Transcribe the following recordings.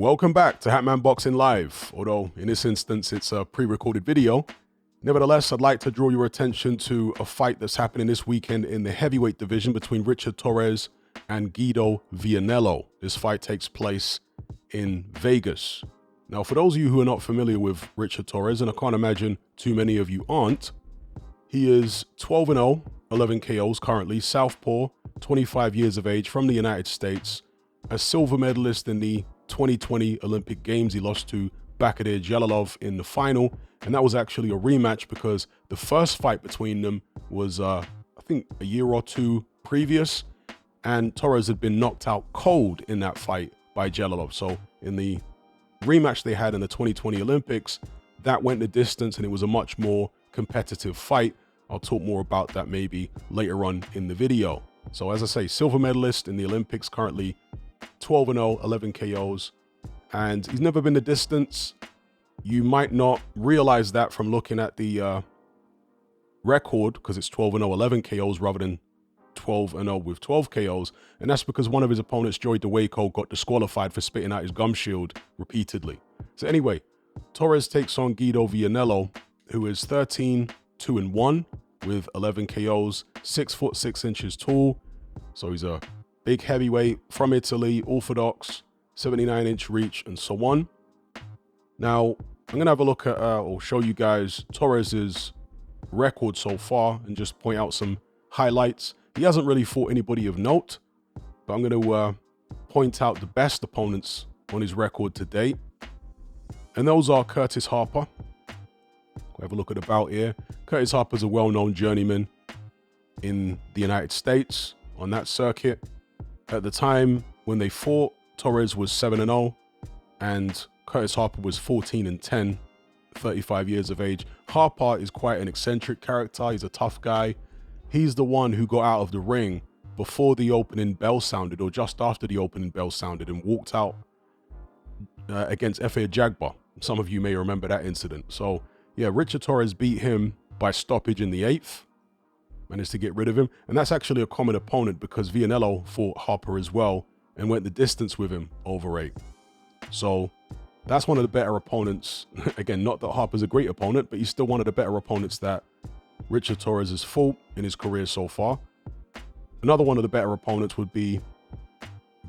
Welcome back to Hatman Boxing Live, although in this instance it's a pre-recorded video. Nevertheless, I'd like to draw your attention to a fight that's happening this weekend in the heavyweight division between Ricahrd Torres and Guido Vianello. This fight takes place in Vegas. Now, for those of you who are not familiar with Ricahrd Torres, and I can't imagine too many of you aren't, he is 12-0, 11 KOs currently, southpaw, 25 years of age, from the United States, a silver medalist in the 2020 Olympic Games. He lost to Bahadur Jalilov in the final, and that was actually a rematch because the first fight between them was, I think, a year or two previous, and Torres had been knocked out cold in that fight by Jalilov. So in the rematch they had in the 2020 Olympics, that went the distance, and it was a much more competitive fight. I'll talk more about that maybe later on in the video. So as I say, silver medalist in the Olympics, currently 12-0, 11 KOs, and he's never been the distance. You might not realize that from looking at the record, because it's 12-0, 11 KOs rather than 12-0 with 12 KOs, and that's because one of his opponents, Joey DeWayco, got disqualified for spitting out his gum shield repeatedly. So anyway, Torres takes on Guido Vianello, who is 13-2-1 with 11 KOs, 6'6" tall. So he's a big heavyweight from Italy, orthodox, 79-inch reach, and so on. Now, I'm going to have a look at, or show you guys Torres's record so far and just point out some highlights. He hasn't really fought anybody of note, but I'm going to point out the best opponents on his record to date. And those are Curtis Harper. Have a look at the bout here. Curtis Harper's a well-known journeyman in the United States on that circuit. At the time when they fought, Torres was 7-0 and Curtis Harper was 14-10, 35 years of age. Harper is quite an eccentric character. He's a tough guy. He's the one who got out of the ring before the opening bell sounded, or just after the opening bell sounded, and walked out against Efe Ajagba. Some of you may remember that incident. So yeah, Ricahrd Torres beat him by stoppage in the 8th. Managed to get rid of him. And that's actually a common opponent because Vianello fought Harper as well and went the distance with him over 8. So that's one of the better opponents. Again, not that Harper's a great opponent, but he's still one of the better opponents that Ricahrd Torres has fought in his career so far. Another one of the better opponents would be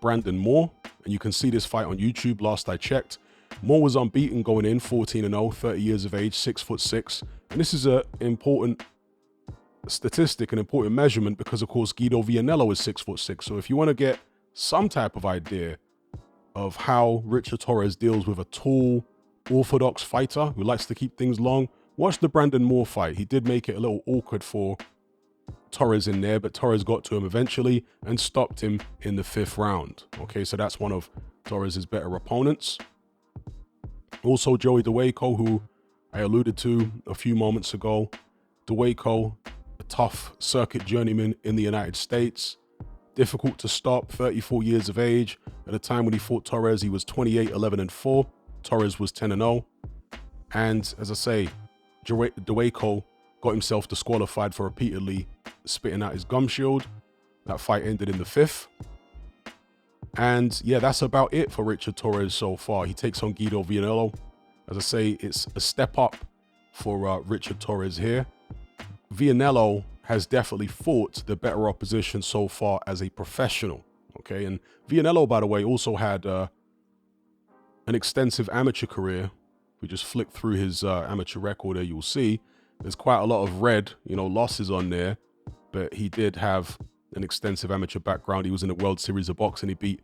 Brandon Moore. And you can see this fight on YouTube last I checked. Moore was unbeaten going in, 14-0, 30 years of age, 6'6". And this is an important statistic, an important measurement, because of course Guido Vianello is 6'6". So if you want to get some type of idea of how Ricahrd Torres deals with a tall, orthodox fighter who likes to keep things long, watch the Brandon Moore fight. He did make it a little awkward for Torres in there, but Torres got to him eventually and stopped him in the 5th round. Okay, so that's one of Torres's better opponents. Also, Joey DeWayco, who I alluded to a few moments ago. DeWayco, a tough circuit journeyman in the United States. Difficult to stop, 34 years of age. At the time when he fought Torres, he was 28, 11-4. Torres was 10-0. And as I say, DeWayco got himself disqualified for repeatedly spitting out his gum shield. That fight ended in the 5th. And yeah, that's about it for Ricahrd Torres so far. He takes on Guido Vianello. As I say, it's a step up for Ricahrd Torres here. Vianello has definitely fought the better opposition so far as a professional. Okay, and Vianello, by the way, also had an extensive amateur career. If we just flick through his amateur record there, you'll see there's quite a lot of red, losses on there. But he did have an extensive amateur background. He was in the World Series of Boxing. He beat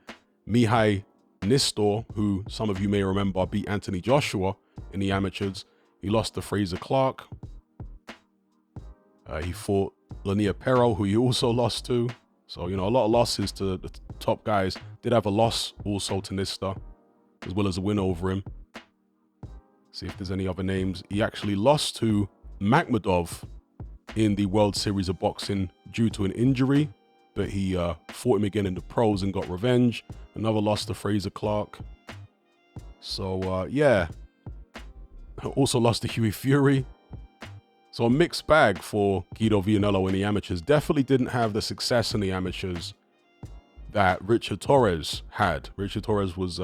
Mihai Nistor, who some of you may remember beat Anthony Joshua in the amateurs. He lost to Fraser Clark. He fought Lanier Perro, who he also lost to. So, a lot of losses to the top guys. Did have a loss also to Nistor, as well as a win over him. See if there's any other names. He actually lost to Makhmudov in the World Series of Boxing due to an injury, but he fought him again in the pros and got revenge. Another loss to Fraser Clark. So yeah, also lost to Hughie Fury. So a mixed bag for Guido Vianello in the amateurs. Definitely didn't have the success in the amateurs that Ricahrd Torres had. Ricahrd Torres was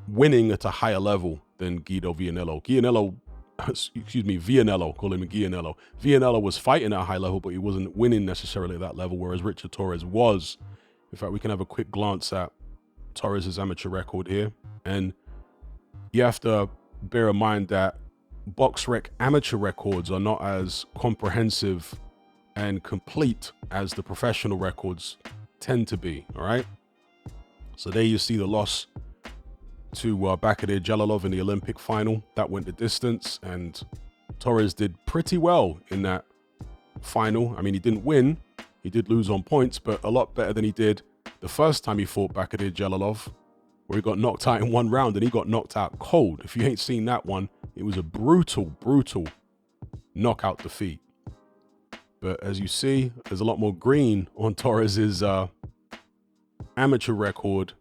winning at a higher level than Guido Vianello. Vianello, call him Vianello. Vianello was fighting at a high level, but he wasn't winning necessarily at that level, whereas Richahrd Torres was. In fact, we can have a quick glance at Torres' amateur record here. And you have to bear in mind that BoxRec amateur records are not as comprehensive and complete as the professional records tend to be, all right? So there you see the loss to Bakhadir Jalilov in the Olympic final. That went the distance, and Torres did pretty well in that final. I mean, he didn't win. He did lose on points, but a lot better than he did the first time he fought Bakhadir Jalilov, where he got knocked out in one round, and he got knocked out cold. If you ain't seen that one, it was a brutal knockout defeat. But as you see, there's a lot more green on Torres's amateur record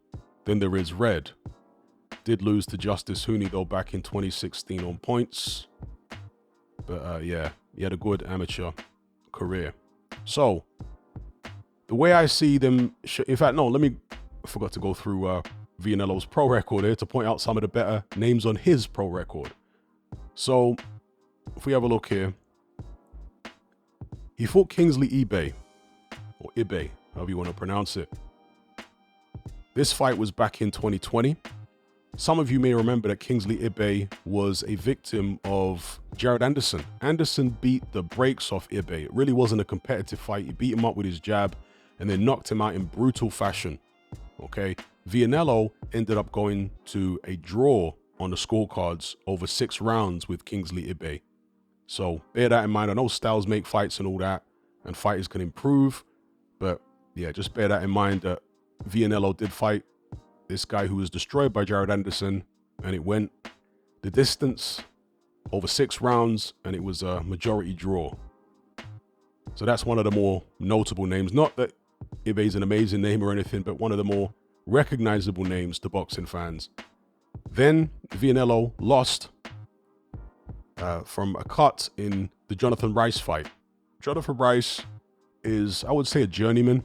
than there is red. Did lose to Justice Hooney, though, back in 2016 on points. But yeah, he had a good amateur career. So, the way I see them... in fact, no, I forgot to go through Vianello's pro record here to point out some of the better names on his pro record. So, if we have a look here, he fought Kingsley Ibe, or Ibe, however you want to pronounce it. This fight was back in 2020. Some of you may remember that Kingsley Ibe was a victim of Jared Anderson. Anderson beat the brakes off Ibe. It really wasn't a competitive fight. He beat him up with his jab and then knocked him out in brutal fashion. Okay, Vianello ended up going to a draw on the scorecards over 6 rounds with Kingsley Ibe. So bear that in mind. I know styles make fights and all that, and fighters can improve, but yeah, just bear that in mind that Vianello did fight this guy who was destroyed by Jared Anderson, and it went the distance over 6 rounds, and it was a majority draw. So that's one of the more notable names. Not that Ibe's an amazing name or anything, but one of the more recognizable names to boxing fans. Then Vianello lost from a cut in the Jonathan Rice fight. Jonathan Rice is, I would say, a journeyman.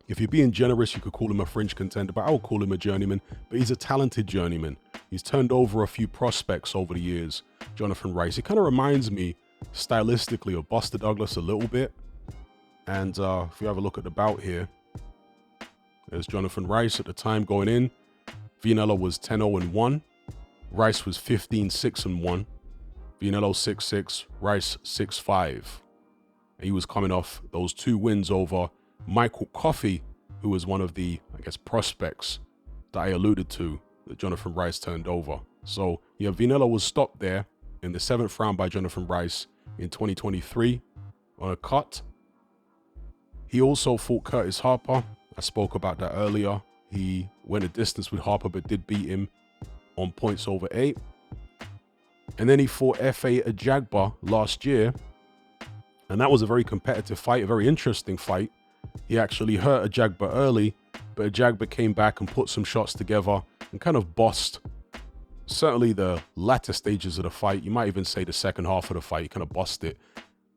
If you're being generous, you could call him a fringe contender, but I would call him a journeyman. But he's a talented journeyman. He's turned over a few prospects over the years, Jonathan Rice. He kind of reminds me stylistically of Buster Douglas a little bit. And if you have a look at the bout here, there's Jonathan Rice at the time going in. Vianello was 10-0-1. Rice was 15-6-1. Vianello 6-6, Rice 6-5. He was coming off those 2 wins over Michael Coffey, who was one of the, I guess, prospects that I alluded to that Jonathan Rice turned over. So, yeah, Vianello was stopped there in the 7th round by Jonathan Rice in 2023 on a cut. He also fought Curtis Harper. I spoke about that earlier. He went a distance with Harper, but did beat him on points over 8. And then he fought F.A. Ajagba last year. And that was a very competitive fight, a very interesting fight. He actually hurt Ajagba early, but Ajagba came back and put some shots together and kind of bossed certainly the latter stages of the fight. You might even say the second half of the fight, he kind of bossed it.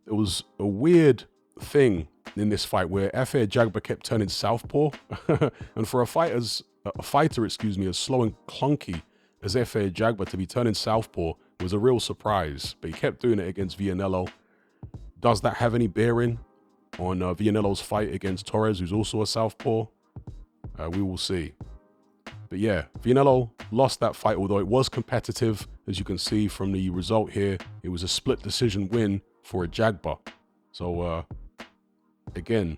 There was a weird thing in this fight where F.A. Ajagba kept turning southpaw. And for a fighter, as slow and clunky as F.A. Ajagba to be turning southpaw was a real surprise. But he kept doing it against Vianello. Does that have any bearing on Vianello's fight against Torres, who's also a southpaw? We will see. But yeah, Vianello lost that fight, although it was competitive. As you can see from the result here, it was a split decision win for Ajagba. So again,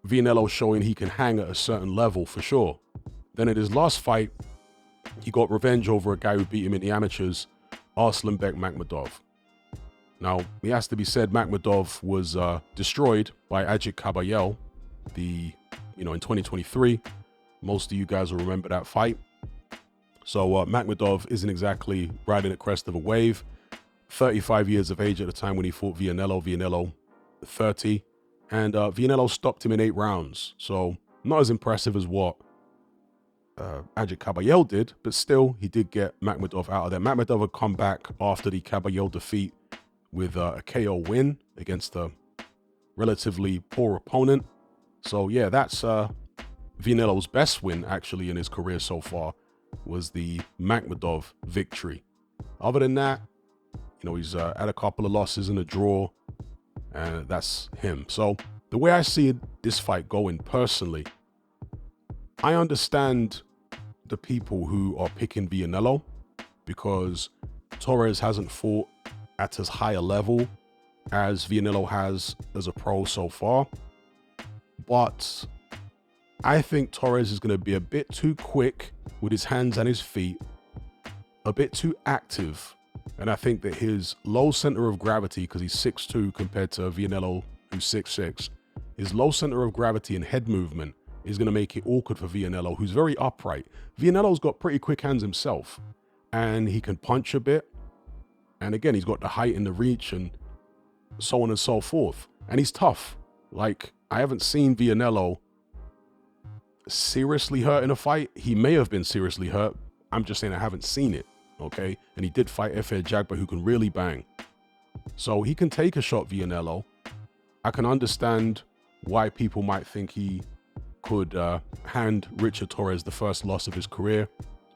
Vianello showing he can hang at a certain level for sure. Then in his last fight, he got revenge over a guy who beat him in the amateurs, Arslanbek Makhmudov. Now, it has to be said, Makhmudov was destroyed by Ajit Kabayel in 2023. Most of you guys will remember that fight. So Makhmudov isn't exactly riding the crest of a wave. 35 years of age at the time when he fought Vianello. Vianello 30. And Vianello stopped him in 8 rounds. So not as impressive as what Ajit Kabayel did, but still, he did get Makhmudov out of there. Makhmudov had come back after the Kabayel defeat with a KO win against a relatively poor opponent. So yeah, that's Vianello's best win actually in his career so far. was the Makhmudov victory. Other than that, he's had a couple of losses and a draw, and that's him. So the way I see this fight going personally, I understand the people who are picking Vianello because Torres hasn't fought at as high a level as Vianello has as a pro so far. But I think Torres is going to be a bit too quick with his hands and his feet, a bit too active. And I think that his low center of gravity, because he's 6'2" compared to Vianello, who's 6'6", his low center of gravity and head movement is going to make it awkward for Vianello, who's very upright. Vianello's got pretty quick hands himself, and he can punch a bit. And again, he's got the height and the reach and so on and so forth. And he's tough. Like, I haven't seen Vianello seriously hurt in a fight. He may have been seriously hurt. I'm just saying I haven't seen it, okay? And he did fight Efe Ajagba, who can really bang. So he can take a shot, Vianello. I can understand why people might think he could hand Ricahrd Torres the first loss of his career.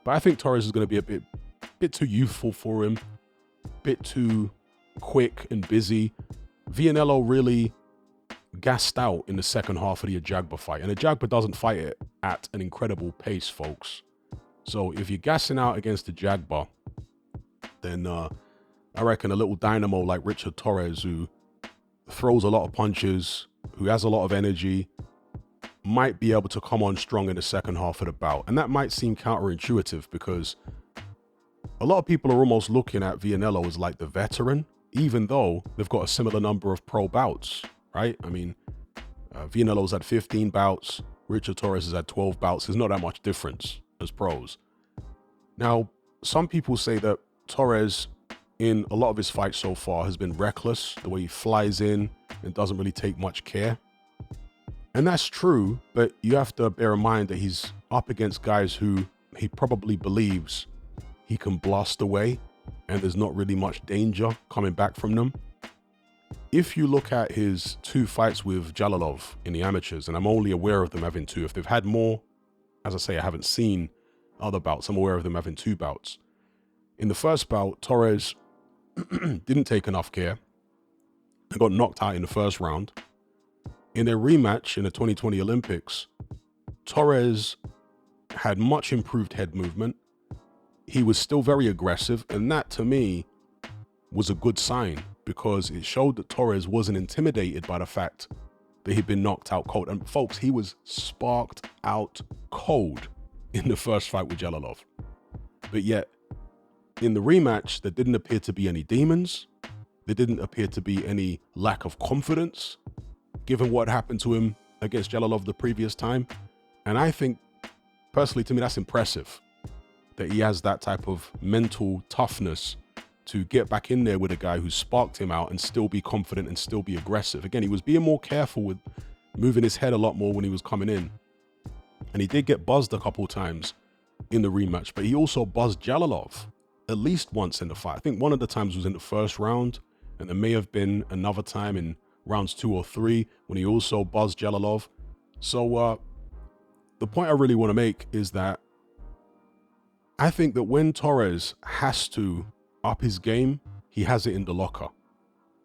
But I think Torres is going to be a bit too youthful for him, bit too quick and busy. Vianello really gassed out in the second half of the Ajagba fight. And Ajagba doesn't fight it at an incredible pace, folks. So if you're gassing out against Ajagba, then I reckon a little dynamo like Ricahrd Torres, who throws a lot of punches, who has a lot of energy, might be able to come on strong in the second half of the bout. And that might seem counterintuitive because a lot of people are almost looking at Vianello as like the veteran, even though they've got a similar number of pro bouts, right? I mean, Vianello's had 15 bouts, Ricahrd Torres has had 12 bouts. There's not that much difference as pros. Now, some people say that Torres, in a lot of his fights so far, has been reckless, the way he flies in and doesn't really take much care. And that's true, but you have to bear in mind that he's up against guys who he probably believes he can blast away, and there's not really much danger coming back from them. If you look at his 2 fights with Jalolov in the amateurs, and I'm only aware of them having 2. If they've had more, as I say, I haven't seen other bouts. I'm aware of them having 2 bouts. In the first bout, Torres didn't take enough care and got knocked out in the first round. In their rematch in the 2020 Olympics, Torres had much improved head movement. He was still very aggressive, and that to me was a good sign because it showed that Torres wasn't intimidated by the fact that he'd been knocked out cold. And folks, he was sparked out cold in the first fight with Jalolov. But yet, in the rematch, there didn't appear to be any demons. There didn't appear to be any lack of confidence, given what happened to him against Jalolov the previous time. And I think, personally, to me, that's impressive that he has that type of mental toughness to get back in there with a guy who sparked him out and still be confident and still be aggressive. Again, he was being more careful with moving his head a lot more when he was coming in. And he did get buzzed a couple times in the rematch, but he also buzzed Jalolov at least once in the fight. I think one of the times was in the first round, and there may have been another time in rounds 2 or 3 when he also buzzed Jalolov. So the point I really want to make is that I think that when Torres has to up his game, he has it in the locker.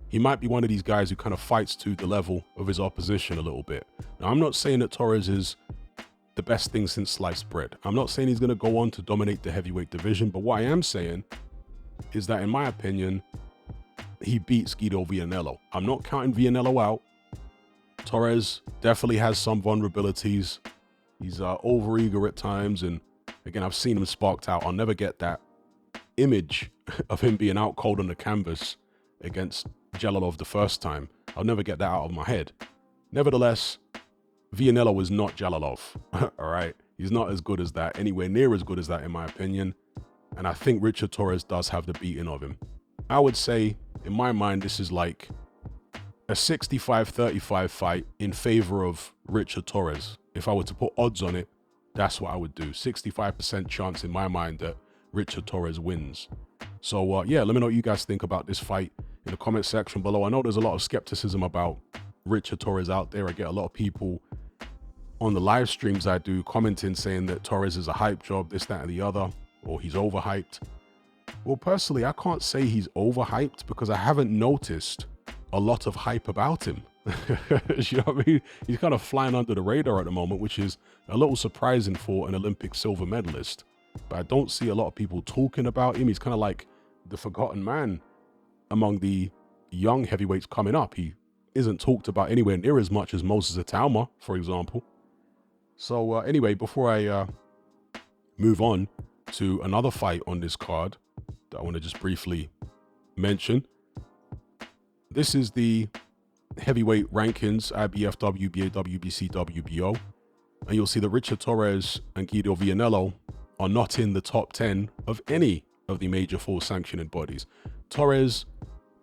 He might be one of these guys who kind of fights to the level of his opposition a little bit. Now, I'm not saying that Torres is the best thing since sliced bread. I'm not saying he's going to go on to dominate the heavyweight division, but what I am saying is that, in my opinion, he beats Guido Vianello. I'm not counting Vianello out. Torres definitely has some vulnerabilities. He's overeager at times, and again, I've seen him sparked out. I'll never get that image of him being out cold on the canvas against Jalolov the first time. I'll never get that out of my head. Nevertheless, Vianello is not Jalolov, all right? He's not as good as that, anywhere near as good as that, in my opinion. And I think Ricahrd Torres does have the beating of him. I would say, in my mind, this is like a 65-35 fight in favor of Ricahrd Torres. If I were to put odds on it, that's what I would do. 65% chance in my mind that Ricahrd Torres wins. So yeah, let me know what you guys think about this fight in the comment section below. I know there's a lot of skepticism about Ricahrd Torres out there. I get a lot of people on the live streams I do, commenting saying that Torres is a hype job, this, that, and the other, or he's overhyped. Well, personally, I can't say he's overhyped because I haven't noticed a lot of hype about him. You know what I mean? He's kind of flying under the radar at the moment, which is a little surprising for an Olympic silver medalist. But I don't see a lot of people talking about him. He's kind of like the forgotten man among the young heavyweights coming up. He isn't talked about anywhere near as much as Moses Atauma, for example. So anyway, before I move on to another fight on this card that I want to just briefly mention, this is the heavyweight rankings, IBF, WBA, WBC, WBO. And you'll see that Ricahrd Torres and Guido Vianello are not in the top 10 of any of the major full sanctioning bodies. Torres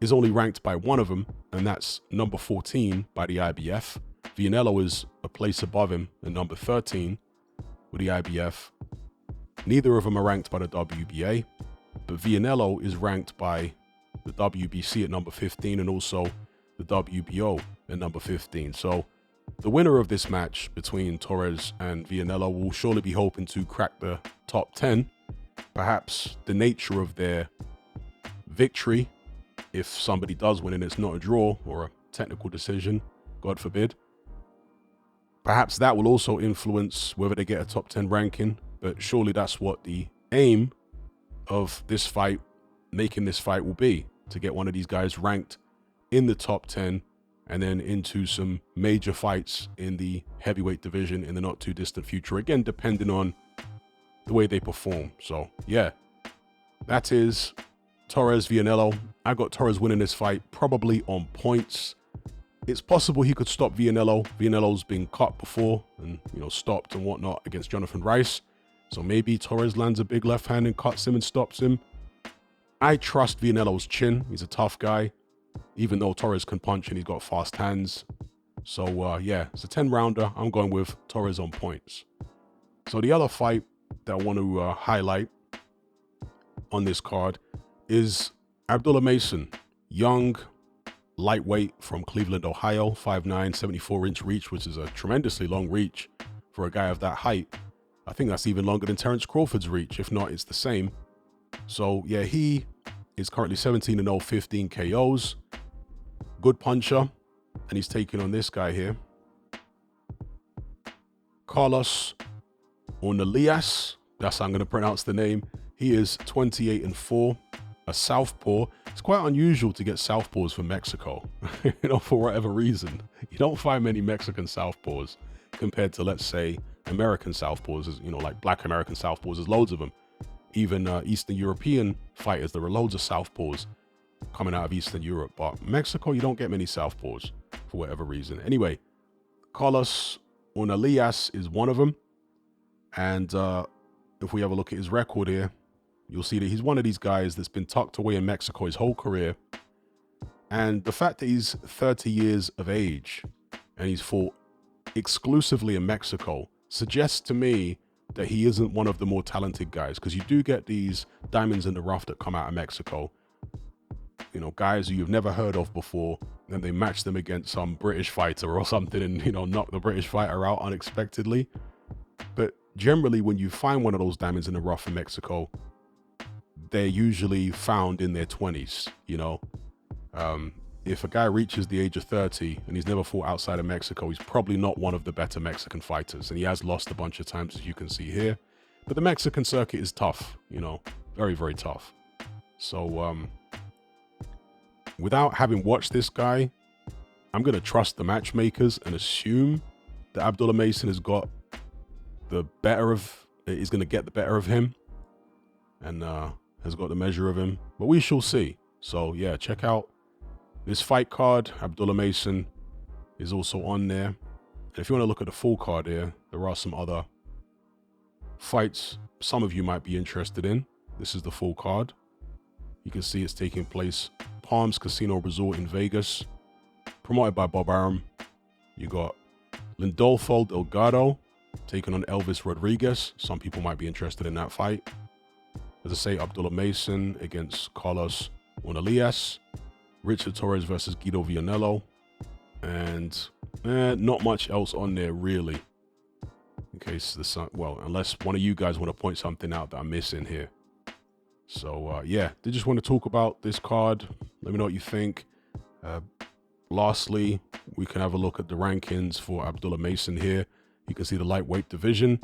is only ranked by one of them, and that's number 14 by the IBF. Vianello is a place above him at number 13 with the IBF. Neither of them are ranked by the WBA, but Vianello is ranked by the WBC at number 15 and also the WBO at number 15. So the winner of this match between Torres and Vianello will surely be hoping to crack the top 10. Perhaps the nature of their victory, if somebody does win and it's not a draw or a technical decision, God forbid, perhaps that will also influence whether they get a top 10 ranking. But surely that's what the aim of this fight, making this fight, will be, to get one of these guys ranked in the top 10 and then into some major fights in the heavyweight division in the not too distant future. Again, depending on the way they perform. So yeah, that is Torres Vianello. I got Torres winning this fight probably on points. It's possible he could stop Vianello. Vianello's been cut before and, you know, stopped and whatnot against Jonathan Rice. So maybe Torres lands a big left hand and cuts him and stops him. I trust Vianello's chin. He's a tough guy, even though Torres can punch and he's got fast hands. So yeah, it's a 10-rounder. I'm going with Torres on points. So the other fight that I want to highlight on this card is Abdullah Mason, young lightweight from Cleveland, Ohio, 5'9", 74-inch reach, which is a tremendously long reach for a guy of that height. I think that's even longer than Terence Crawford's reach. If not, it's the same. So yeah, he is currently 17-0, 15 KOs. Good puncher. And he's taking on this guy here, Carlos Ornelas. That's how I'm going to pronounce the name. He is 28-4, a southpaw. It's quite unusual to get southpaws from Mexico, you know, for whatever reason. You don't find many Mexican southpaws compared to, let's say, American southpaws, you know, like black American southpaws. There's loads of them. Even Eastern European fighters, there are loads of southpaws coming out of Eastern Europe. But Mexico, you don't get many southpaws for whatever reason. Anyway, Carlos Ornelas is one of them. And if we have a look at his record here, you'll see that he's one of these guys that's been tucked away in Mexico his whole career. And the fact that he's 30 years of age and he's fought exclusively in Mexico suggests to me that he isn't one of the more talented guys, because you do get these diamonds in the rough that come out of Mexico. You know, guys who you've never heard of before, and they match them against some British fighter or something and, you know, knock the British fighter out unexpectedly. But generally, when you find one of those diamonds in the rough in Mexico, they're usually found in their 20s, you know. If a guy reaches the age of 30 and he's never fought outside of Mexico, he's probably not one of the better Mexican fighters. And he has lost a bunch of times, as you can see here. But the Mexican circuit is tough, you know, very, very tough. So without having watched this guy, I'm going to trust the matchmakers and assume that Abdullah Mason has got the better of, is going to get the better of him and has got the measure of him. But we shall see. So yeah, check out this fight card. Abdullah Mason is also on there. And if you want to look at the full card here, there are some other fights some of you might be interested in. This is the full card. You can see it's taking place Palms Casino Resort in Vegas, promoted by Bob Arum. You got Lindolfo Delgado taking on Elvis Rodriguez. Some people might be interested in that fight. As I say, Abdullah Mason against Carlos Ornelas. Ricahrd Torres versus Guido Vianello. And not much else on there, really. in case well, unless one of you guys want to point something out that I'm missing here. So yeah, did just want to talk about this card. Let me know what you think. Lastly, we can have a look at the rankings for Abdullah Mason here. You can see the lightweight division.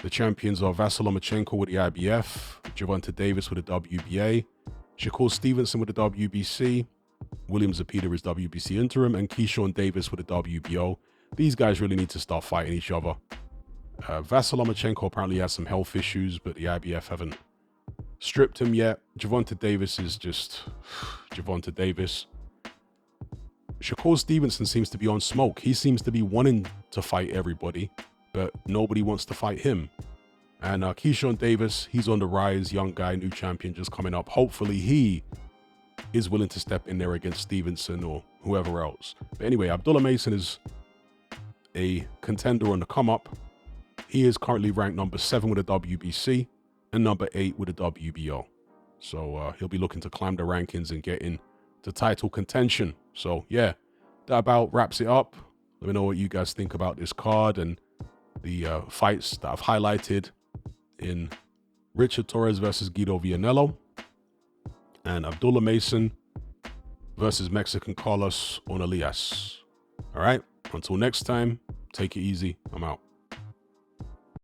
The champions are Vasyl Lomachenko with the IBF, Gervonta Davis with the WBA, Shakur Stevenson with the WBC, William Zepeda is WBC interim, and Keyshawn Davis with the WBO. These guys really need to start fighting each other. Vasyl Lomachenko apparently has some health issues, but the IBF haven't stripped him yet. Gervonta Davis is just Gervonta Davis. Shakur Stevenson seems to be on smoke. He seems to be wanting to fight everybody, but nobody wants to fight him. And Keyshawn Davis, he's on the rise, young guy, new champion just coming up. Hopefully he is willing to step in there against Stevenson or whoever else. But anyway, Abdullah Mason is a contender on the come up. He is currently ranked number 7 with the WBC and number 8 with the WBO. So he'll be looking to climb the rankings and get in to title contention. So yeah, that about wraps it up. Let me know what you guys think about this card and the fights that I've highlighted in Ricahrd Torres versus Guido Vianello and Abdullah Mason versus Mexican Carlos Onalias. All right, until next time, take it easy. I'm out.